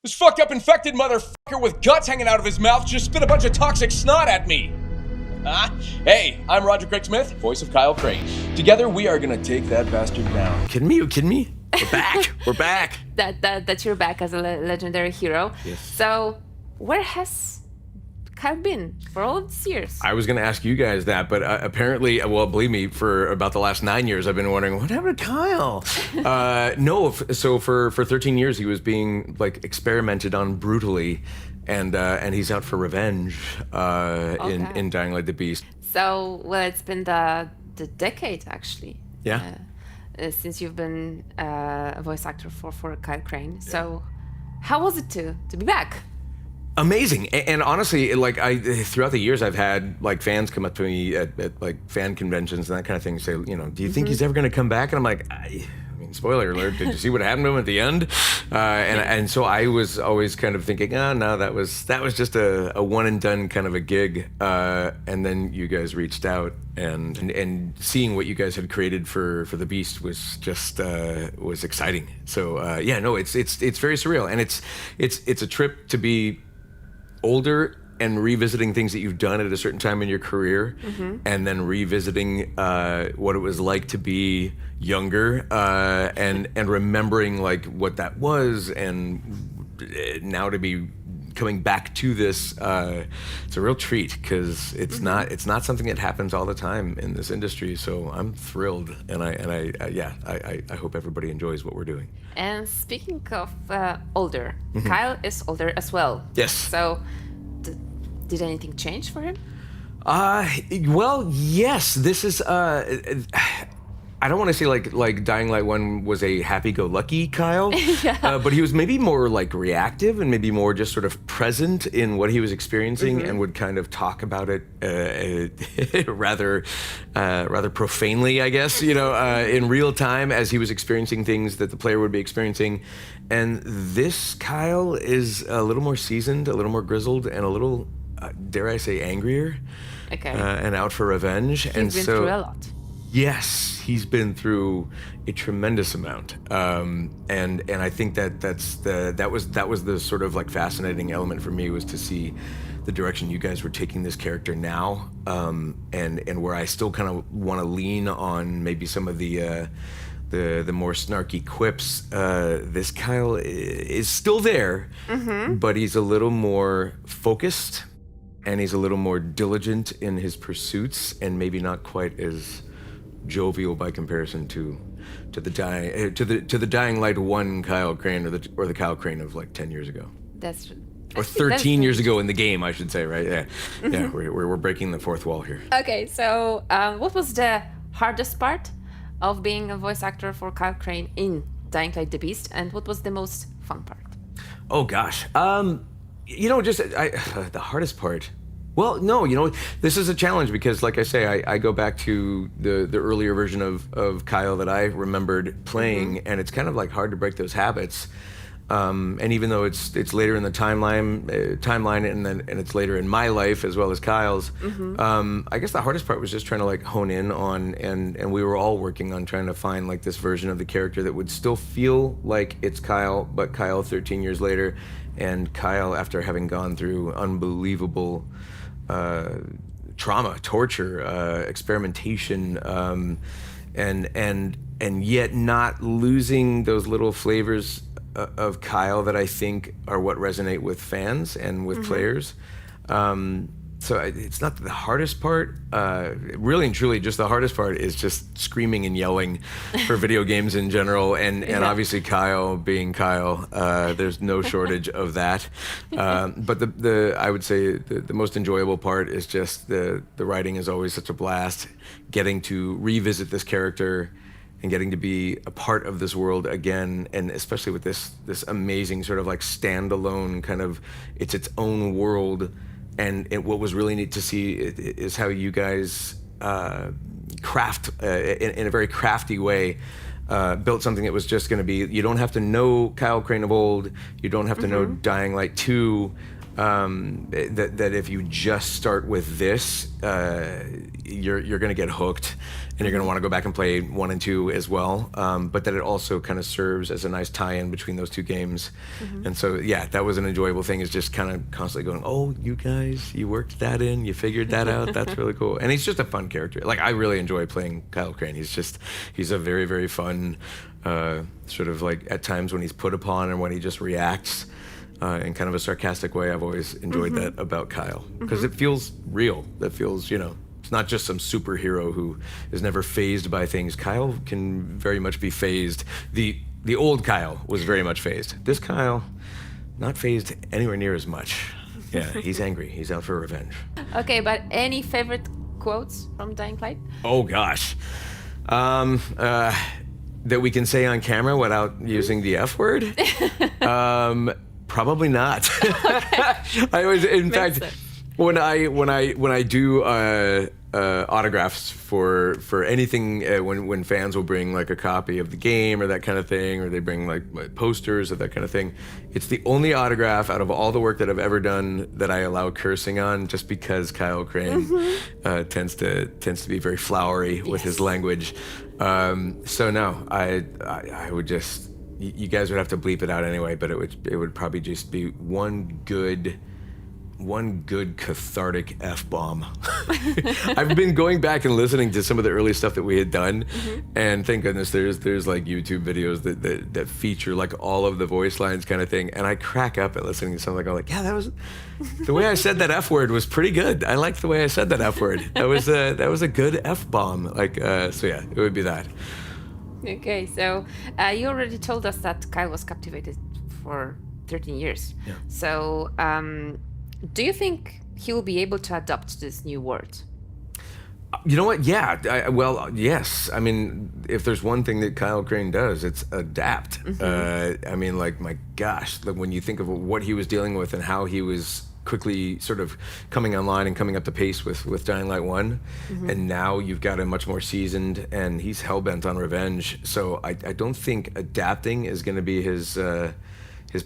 This fucked up infected motherfucker with guts hanging out of his mouth just spit a bunch of toxic snot at me. Hey, I'm Roger Craig Smith, voice of Kyle Crane. Together, we are gonna take that bastard down. Kidding me? You kidding me? We're back. We're back. That you're back as a legendary hero. Yes. So, where has Kyle been for all of these years? I was going to ask you guys that, but apparently, well, believe me, for about the last 9 years, I've been wondering, what happened to Kyle? So for 13 years, he was being like experimented on brutally, and he's out for revenge in Dying Like the Beast. So, well, it's been the decade actually. Yeah. Since you've been a voice actor for Kyle Crane. Yeah. So, how was it to be back? Amazing. And honestly, like throughout the years, I've had like fans come up to me at like fan conventions and that kind of thing, say, you know, do you think he's ever going to come back? And I'm like, I mean, spoiler alert, did you see what happened to him at the end? And so I was always kind of thinking, no, that was just a one and done kind of a gig. And then you guys reached out, and seeing what you guys had created for the Beast was just was exciting. So it's very surreal, and it's a trip to be older and revisiting things that you've done at a certain time in your career, and then revisiting what it was like to be younger, and remembering like what that was, and now to be coming back to this, it's a real treat, because it's not something that happens all the time in this industry. So I'm thrilled, and I hope everybody enjoys what we're doing. And speaking of older, Kyle is older as well. Yes. So, did anything change for him? Well, yes. This is. I don't want to say like Dying Light 1 was a happy-go-lucky Kyle, but he was maybe more like reactive and maybe more just sort of present in what he was experiencing, and would kind of talk about it rather profanely, I guess, in real time as he was experiencing things that the player would be experiencing. And this Kyle is a little more seasoned, a little more grizzled, and a little, dare I say, angrier, and out for revenge. He's been through a lot. Yes, he's been through a tremendous amount, and I think that was the sort of like fascinating element for me, was to see the direction you guys were taking this character now, and where I still kind of want to lean on maybe some of the more snarky quips. This Kyle is still there, but he's a little more focused, and he's a little more diligent in his pursuits, and maybe not quite as jovial by comparison to the Dying Light 1 Kyle Crane, or the Kyle Crane of like 10 years ago. Or 13 years ago in the game, I should say, right? Yeah, yeah. We're breaking the fourth wall here. Okay, so what was the hardest part of being a voice actor for Kyle Crane in Dying Like the Beast, and what was the most fun part? Oh gosh, the hardest part. Well, no, this is a challenge, because, like I say, I go back to the earlier version of Kyle that I remembered playing, and it's kind of like hard to break those habits. And even though it's later in the timeline, and it's later in my life as well as Kyle's, I guess the hardest part was just trying to like hone in on, and we were all working on trying to find like this version of the character that would still feel like it's Kyle, but Kyle 13 years later, and Kyle after having gone through unbelievable trauma, torture, experimentation, and yet not losing those little flavors of Kyle that I think are what resonate with fans and with players. So it's not the hardest part. Really and truly, just the hardest part is just screaming and yelling for video games in general, and obviously Kyle being Kyle, there's no shortage of that. But I would say the most enjoyable part is just the writing is always such a blast. Getting to revisit this character and getting to be a part of this world again, and especially with this amazing sort of like standalone kind of, it's its own world. And what was really neat to see is how you guys craft in a very crafty way, built something that was just going to be, you don't have to know Kyle Crane of old, you don't have to know Dying Light 2, that if you just start with this, you're going to get hooked, and you're going to want to go back and play 1 and 2 as well. But that it also kind of serves as a nice tie-in between those two games. And so, yeah, that was an enjoyable thing, is just kind of constantly going, oh, you guys, you worked that in, you figured that out. That's really cool. And he's just a fun character. Like, I really enjoy playing Kyle Crane. He's a very, very fun, sort of like at times when he's put upon and when he just reacts in kind of a sarcastic way. I've always enjoyed that about Kyle, because it feels real. That feels, it's not just some superhero who is never fazed by things. Kyle can very much be fazed. The old Kyle was very much fazed. This Kyle, not fazed anywhere near as much. Yeah, he's angry. He's out for revenge. Okay, but any favorite quotes from Dying Light? Oh gosh. That we can say on camera without using the F word? Probably not. I always, in fact, when I do autographs for anything, when fans will bring like a copy of the game or that kind of thing, or they bring like posters or that kind of thing, it's the only autograph out of all the work that I've ever done that I allow cursing on, just because Kyle Crane tends to be very flowery with his language. So no, I would just. You guys would have to bleep it out anyway, but it would probably just be one good cathartic F-bomb. I've been going back and listening to some of the early stuff that we had done, and thank goodness there's like YouTube videos that feature like all of the voice lines kind of thing, and I crack up at listening to something like, yeah, that was the way I said that F word was pretty good. I liked the way I said that F word. That was a good F-bomb. Like so yeah, it would be that. Okay, so you already told us that Kyle was captivated for 13 years. Yeah. So do you think he will be able to adapt to this new world? You know what? Yeah. Well, yes. I mean, if there's one thing that Kyle Crane does, it's adapt. I mean, like, my gosh, like when you think of what he was dealing with and how he was quickly sort of coming online and coming up to pace with Dying Light 1, and now you've got him much more seasoned, and he's hell-bent on revenge. So I don't think adapting is going to be his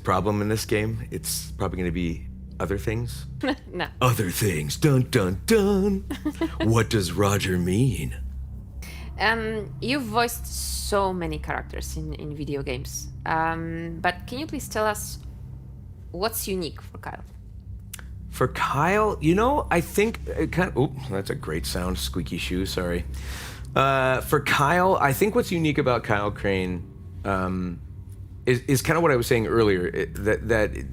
problem in this game. It's probably going to be other things. No. Other things. Dun, dun, dun. What does Roger mean? You've voiced so many characters in video games, but can you please tell us what's unique for Kyle? For Kyle, I think that's a great sound. Squeaky shoe, sorry. For Kyle, I think what's unique about Kyle Crane is kind of what I was saying earlier, that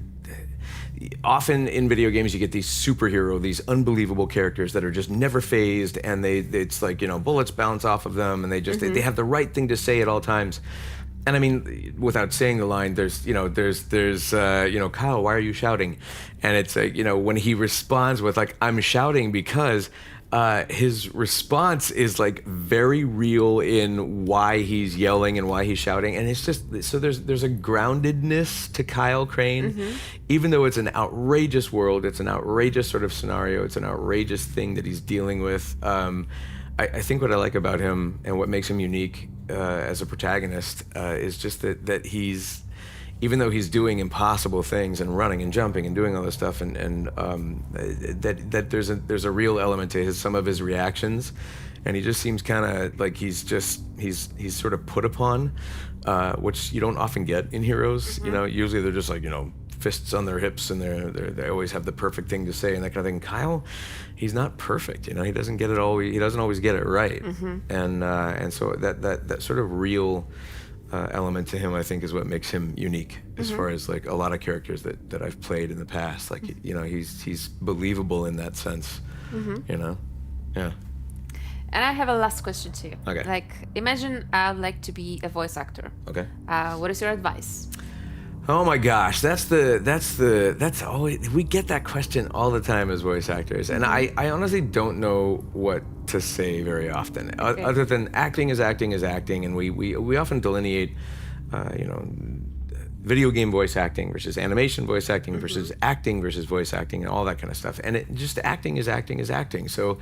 often in video games you get these unbelievable characters that are just never phased, and it's like, bullets bounce off of them, and they have the right thing to say at all times. And I mean, without saying the line, there's Kyle, why are you shouting? And it's when he responds with like, I'm shouting because his response is like very real in why he's yelling and why he's shouting. And it's just, so there's a groundedness to Kyle Crane, even though it's an outrageous world, it's an outrageous sort of scenario, it's an outrageous thing that he's dealing with. I think what I like about him and what makes him unique as a protagonist is just that he's, even though he's doing impossible things and running and jumping and doing all this stuff, and that there's a real element to some of his reactions, and he just seems kind of like he's sort of put upon, which you don't often get in heroes. Usually they're just like fists on their hips, and they always have the perfect thing to say and that kind of thing. Kyle, he's not perfect. He doesn't get it all. He doesn't always get it right. And so that sort of real element to him, I think, is what makes him unique as far as like a lot of characters that I've played in the past. Like he's believable in that sense. Yeah. And I have a last question to you. Okay. Like, imagine I'd like to be a voice actor. Okay. What is your advice? Oh my gosh, that's always, we get that question all the time as voice actors, and I honestly don't know what to say very often, other than acting is acting is acting, and we often delineate, video game voice acting versus animation voice acting versus acting versus voice acting and all that kind of stuff. And it just acting is acting is acting. So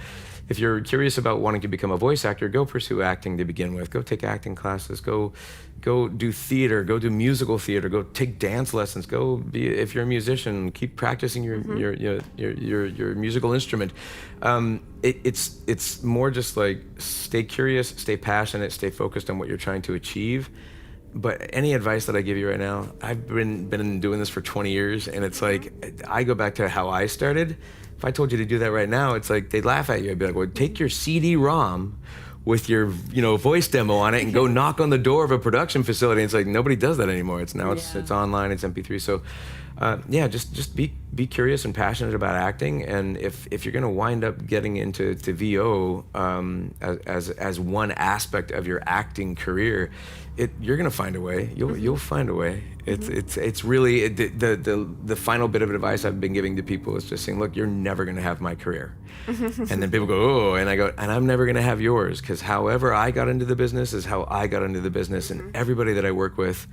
if you're curious about wanting to become a voice actor, go pursue acting to begin with. Go take acting classes. Go do theater. Go do musical theater. Go take dance lessons. Go be, if you're a musician, keep practicing your musical instrument. It's more just like stay curious, stay passionate, stay focused on what you're trying to achieve. But any advice that I give you right now, I've been doing this for 20 years, and it's like, I go back to how I started. If I told you to do that right now, it's like, they'd laugh at you. I'd be like, well, take your CD-ROM with your, voice demo on it and go knock on the door of a production facility. And it's like, nobody does that anymore. It's online, it's MP3. So, just be curious and passionate about acting. And if you're going to wind up getting into VO as one aspect of your acting career, you're going to find a way. You'll find a way. It's really the final bit of advice I've been giving to people is just saying, look, you're never going to have my career. And then people go, oh, and I go, and I'm never going to have yours, because however I got into the business is how I got into the business. And everybody that I work with,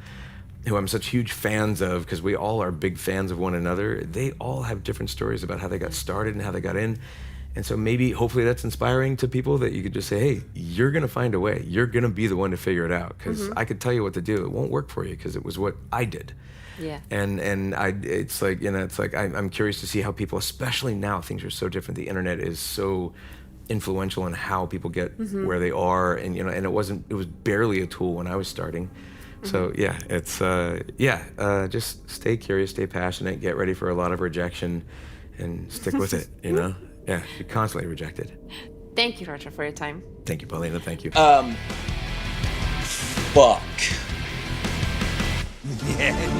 who I'm such huge fans of, because we all are big fans of one another, they all have different stories about how they got started and how they got in. And so hopefully that's inspiring to people, that you could just say, hey, you're going to find a way. You're going to be the one to figure it out, because I could tell you what to do. It won't work for you because it was what I did. Yeah. And it's like, I'm curious to see how people, especially now, things are so different. The internet is so influential in how people get where they are. And, and it was barely a tool when I was starting. So yeah, it's, just stay curious, stay passionate, get ready for a lot of rejection, and stick with it, Yeah, you're constantly rejected. Thank you, Roger, for your time. Thank you, Paulina. Thank you. Fuck. Yeah.